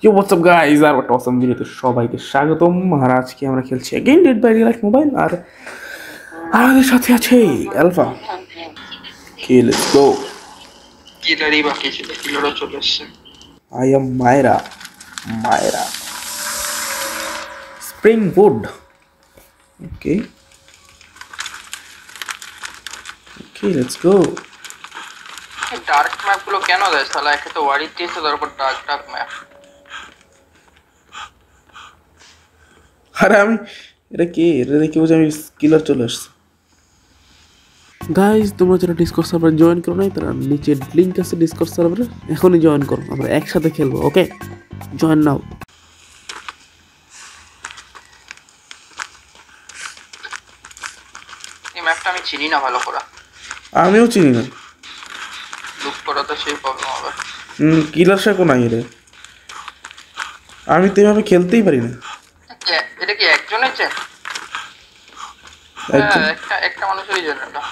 Yo, what's up guys? আর একটা awesome ভিডিওতে সবাইকে স্বাগতম। আর আজকে আমরা খেলছি again Dead by Daylight mobile আর আমাদের সাথে আছে আলফা। Okay, let's go. কিলারই বাকি ছিল, কিলারও চলে এসছে। I am Myra. Springwood. Okay, let's go. Dark map গুলো কেন দেয় শালা? একে তো ওয়ারি দিয়েছে, তারপর ডার্ক ম্যাপ। আরে আমি এটা কি বুঝে আমি কিলার চলে আসছে। গাইজ, তোমরা যারা ডিসকর্ড সার্ভার জয়েন করো নাই তারা নিচে লিঙ্ক আছে ডিসকর্ড সার্ভারে, এখনই জয়েন করো, আমরা একসাথে খেলবো। ওকে, জয়েন নাও। এই ম্যাপটা আমি চিনি না ভালো করে। আমিও চিনি না। লুক করা তো সেই প্রবলেম হবে। কিলার শেখো নাই রে, আমি তো এভাবে খেলতেই পারি না। এটা কি একজনের চেন? একটা মানুষেরই জেনারেটর।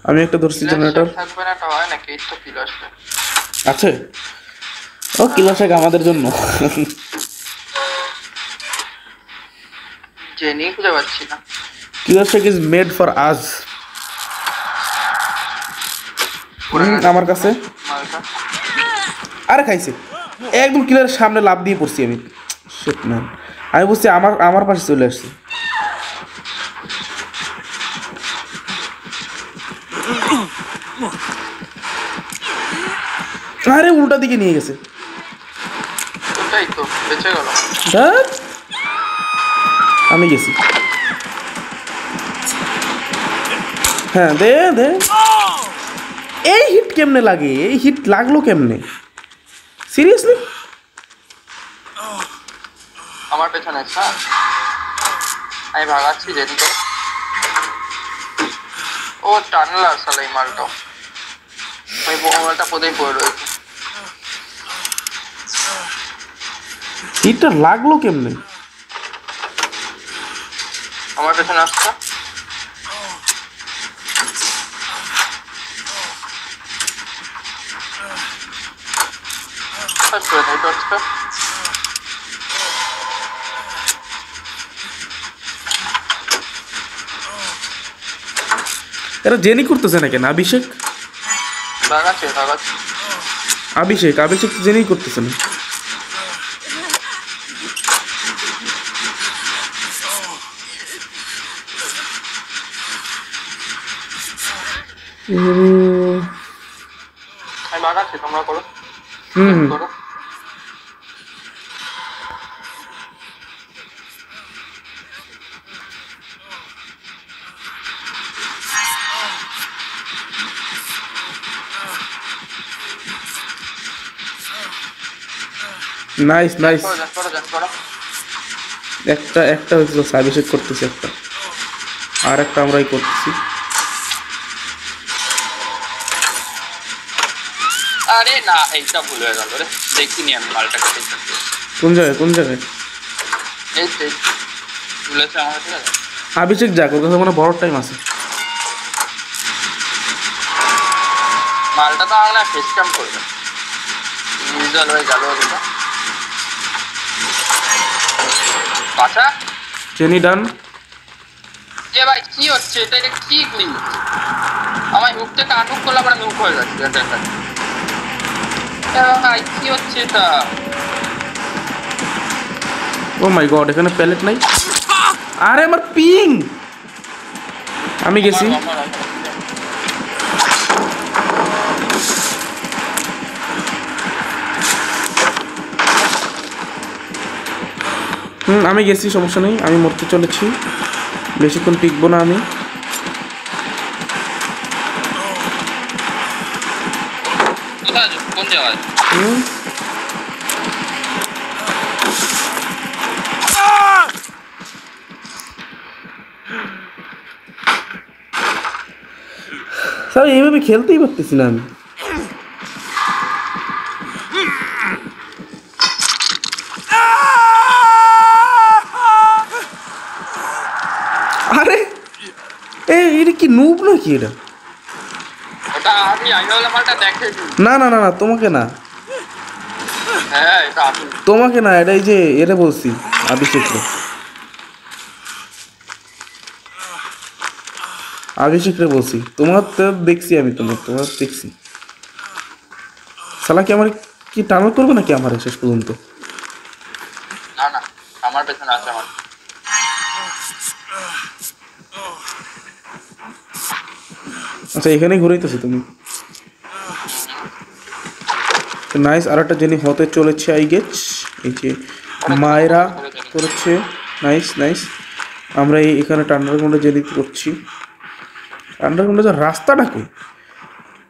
আমি একটা ধরছি জেনারেটর। থাকবে না, এটা হয় নাকি? তো কিলার শেখ আছে। ও কিলার শেখ আমাদের জন্য। জেনি খুঁজে পাচ্ছি না। কিলার শেখ ইজ মেড ফর আস। আমার কাছে মালটা আরে খাইছে, একদম কিলারের সামনে লাফ দিয়ে পড়ছি আমি। শিট ম্যান, আমি বুঝছি আমার পাশে চলে আসছে। আরে উল্টা দিকে নিয়ে গেছে। ওটাই তো বেঁচে গেল। ধ্যাৎ, আমি গেছি। হ্যাঁ, দে দে। এই হিট কেমনে লাগে? এই হিট লাগলো কেমনে? সিরিয়াসলি? আমার পেছনে হ্যাঁ, আমি ভাগাচ্ছি জেনি করে। ও টানেল আসলে এই মালটা, ওই মালটা কোথায় পড়ে রয়েছে। হিটটা লাগলো কেমনে? আমার পেছনে আসছে। এরা জেনি করতেছে না কেন? অভিষেক তো জেনি করতেছে না। আমি বাগাচ্ছি, তোমরা করো। করো। Nice nice. করো। একটা হয়েছিল, অভিষেক করতেছে একটা, আর একটা আমরাই করতেছি। আরে না, এইটা ভুল হয়ে গেল রে, দেখিনি আমি মালটাকে। কোন জায়গায়? এই ভুলেছে আমার। ঠিক আছে, অভিষেক যাক, ওর কাছে মানে বড় টাইম আছে। মালটা তো আমার না ফেস ক্যাম্প করবে। ইউজুয়াল হয়ে গেল ওটা। আচ্ছা জেনি ডান। এ ভাই কি হচ্ছে? এটা কি গ্লিচ? আমার হুক থেকে আটক করলে আবার হুক হয়ে যাচ্ছে। ভাই কি হচ্ছে এটা? ও মাই গড, এখানে প্যালেট নাই। আরে আমার পিং। আমি গেছি। আমি গেছি, সমস্যা নেই। আমি মরতে চলেছি, বেশিক্ষণ টিকবো না আমি। কোন জায়গায়? স্যার এইভাবে খেলতেই পারতেছি না আমি। আরে এটা কি নুব নাকি? এটা ওটা আমি আইডল মালটা দেখেছি। না তোমাকে না, হ্যাঁ এটা আসল। তোমাকে না, এটাই যে এটা বলছি অভিষেক রে, অভিষেক রে বলছি। তোমার তো দেখছি আমি, তোমার দেখছি। শালা কি আমার কি টার্ন করবে নাকি আমার শেষ পর্যন্ত? না না, আমার পেছনে আছে আমার। আচ্ছা এখানেই ঘুরাইতেছো তুমি। নাইস, আর একটা জিনিস হতে চলেছে আই গেছ। এই যে মায়েরা করেছে, নাইস নাইস। আমরা এখানে আন্ডারগ্রাউন্ডে জেনিত করছি। আন্ডারগ্রাউন্ডে রাস্তাটা কই?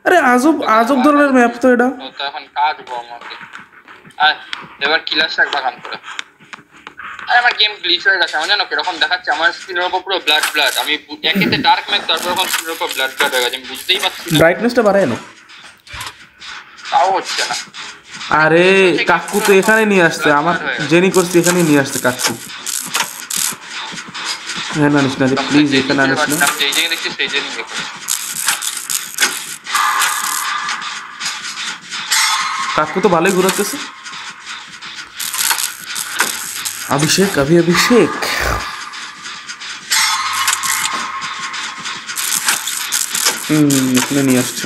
আরে আজব আজব ধরনের ম্যাপ তো এটা। তো এখন কাটবো আমাকে। আয় এবার কিলার শাক বাগান করে। আরে আমার গেম গ্লিচ হয়ে গেছে, আমার জানো কিরকম দেখাচ্ছে, আমার স্ক্রিনের উপর পুরো ব্লাড ব্লাড। আমি একেতে ডার্ক ম্যাপ, তারপর এখন স্ক্রিনের উপর ব্লাড ব্লাড হয়ে গেছে, আমি বুঝতেই পারছি না। ব্রাইটনেসটা বাড়ায় না, তাও হচ্ছে না। আরে কাকু তো এখানে নিয়ে আসছে, আমার জেনি করছি এখানে নিয়ে আসছে কাকু। হ্যাঁ না আনিস না রে প্লিজ, এখানে আনিস না। যেই জায়গায় দেখছি সেই জায়গায় দেখো। কাকু তো ভালোই ঘুরাতেছে। অভিষেক অভিষেক এখানে নিয়ে আসছে।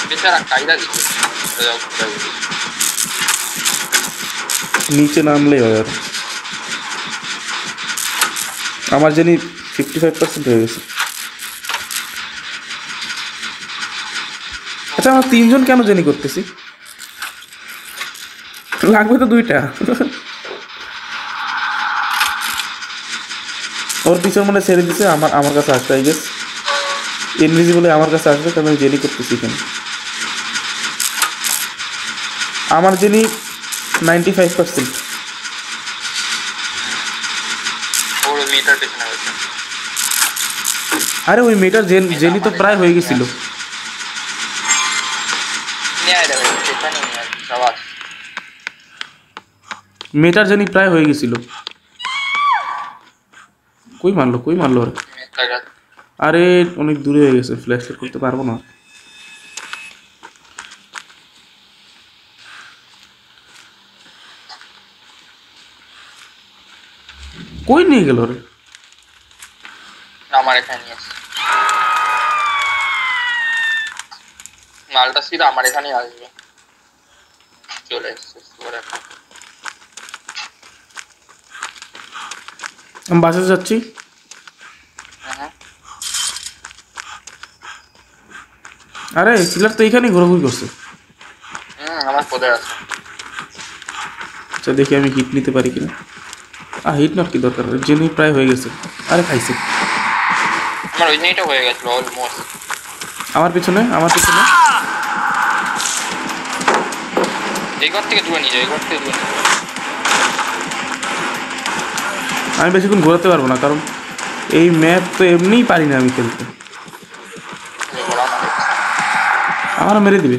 বেচারা কায়দা দিচ্ছে। নিচে নামলেই হয় আর। আমার জানি 55% হয়ে গেছে। আচ্ছা আমরা তিনজন কেন জানি করতেছি? লাগবে তো দুইটা। ওর পিছন মানে ছেড়ে দিছে, আমার কাছে আসবে আই গেস। ইনভিজিবলে আমার কাছে আসবে, কারণ আমি জেনি করতেছি এখানে। আমার জেনি 95%। ওর মিটার পেছনে হয়েছে। আরে ওই মেয়েটার জেনি তো প্রায় হয়ে গেছিল। নিয়ে যাবে সেখানে নিয়ে আসবে সবাই। মেয়েটার জেনি প্রায় হয়ে গেছিল। কই মারলো ওরে? আরে অনেক দূরে হয়ে গেছে, ফ্ল্যাশ করতে পারবো না। কই নিয়ে গেল রে? আমার এখানে নিয়ে আসছে মালটা, সিধা আমার এখানেই আসবে। চলে এসছে আমি বাসে যাচ্ছি। আরে কিলার তো এইখানেই ঘোরাঘুরি করছে। আমার কোথায় আছে? আচ্ছা দেখি আমি হিট নিতে পারি কিনা। হিট নট কি দরকার, জেনি প্রায় হয়ে গেছে। আরে খাইছে। আমার ওই জিনিসটা হয়ে গেছিল অলমোস্ট। আমার পিছনে এই ঘর থেকে দূরে নিয়ে যাও, এই ঘর থেকে দূরে নিয়ে যাও। আমি বেশিক্ষণ ঘোরাতে পারবো না, কারণ এই ম্যাপ তো এমনিই পারি না আমি খেলতে। আমার মেরে দিবে,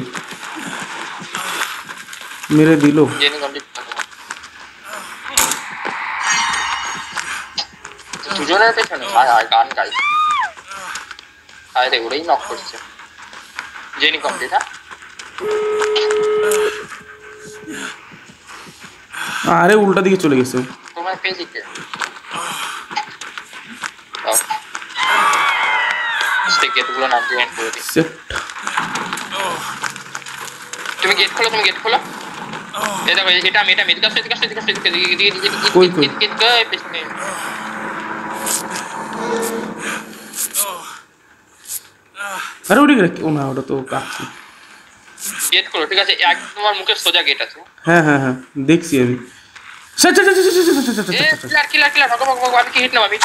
মেরে দিল। দুজনের পেছনে গান গাই, আরে ওরেই নক করছে। Jenny complete. আরে উল্টা দিকে চলে গেছে। তোমার পেজিকে গেটগুলো নাম দিয়ে এন্ড করে দিই। তুমি গেট খোলো, তুমি গেট খোলো। এই দেখো এটা আমি, এটা মেডিকেল কাছে দিকে পেছনে। আরে ওদিকে রে, ও না ওটা তো কাকু। গেট খোলো, ঠিক আছে? একদম তোমার মুখের সোজা গেট আছে। হ্যাঁ দেখছি আমি। কিলার ভগবান, আমি কি হিট নাম, আমি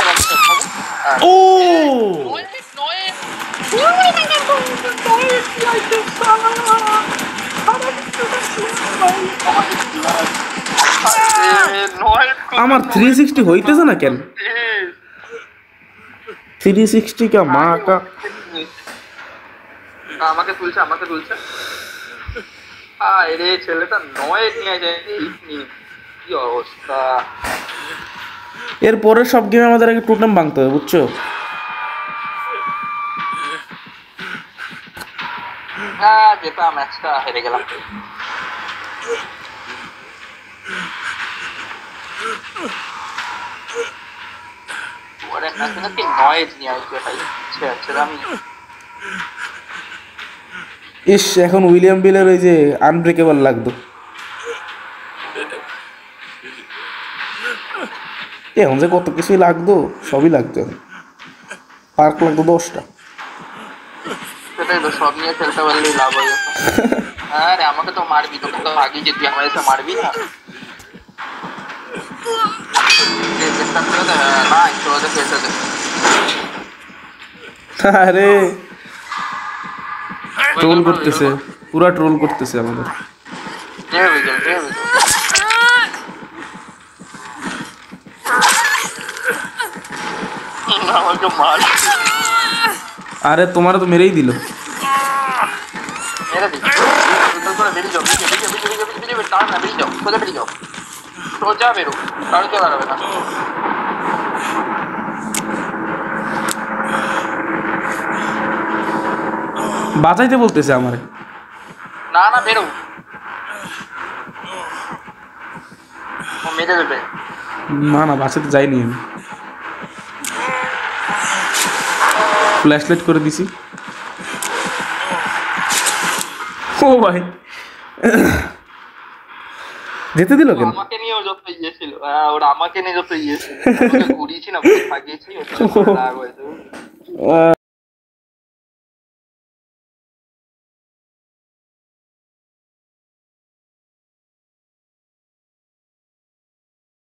ও আমার 360 হইতেছে না কেন? 360 কা মা কা। আমাকে তুলছে। আরে ছেলেটা নয় নিয়ে যায়, কি অবস্থা। এরপরে সব গেমে আমাদের আগে টোটেম ভাঙতে হবে, বুঝছো? যেটা ম্যাচটা হেরে গেলাম। ওরে নাকি নয়েজ নিয়ে আসবে ভাই। আচ্ছা আমি ইস, এখন উইলিয়াম বিলের ওই যে আনব্রেকেবল লাগতো। এখন যে কত কিছুই লাগতো, সবই লাগতো। পার্ক লাগতো 10টা। সেটাই তো, সব নিয়ে খেলতে পারলেই লাভ হয়ে যেত। আরে আমাকে তো মারবি, তোকে তো আগেই যে তুই আমার এসে মারবি না। না একটু ওদের খেলতে দে। আরে ট্রোল করতেছে, পুরা ট্রোল করতেছে আমাদের। আমাকে মার। আরে তোমার তো মেরেই দিল। মেরে দিই। বেরিয়ে যাও, টান না, বেরিয়ে যাও, সোজা বেরিয়ে যাও, সোজা বেরো, কারো কেউ দাঁড়াবে না। বাঁচাইতে বলতেছে আমারে। না না বেরো, ও মেরে দেবে। না না, বাঁচাতে যাইনি আমি। ফ্ল্যাশ লাইট করে দিছি। ও ভাই, যেতে দিল কেন? আমাকে নিয়েও যত ইয়ে ছিল, ওরা আমাকে নিয়ে যত ইয়ে ছিল, ঘুরিয়েছি না, থাকিয়েছি, রাগ হয়েছে।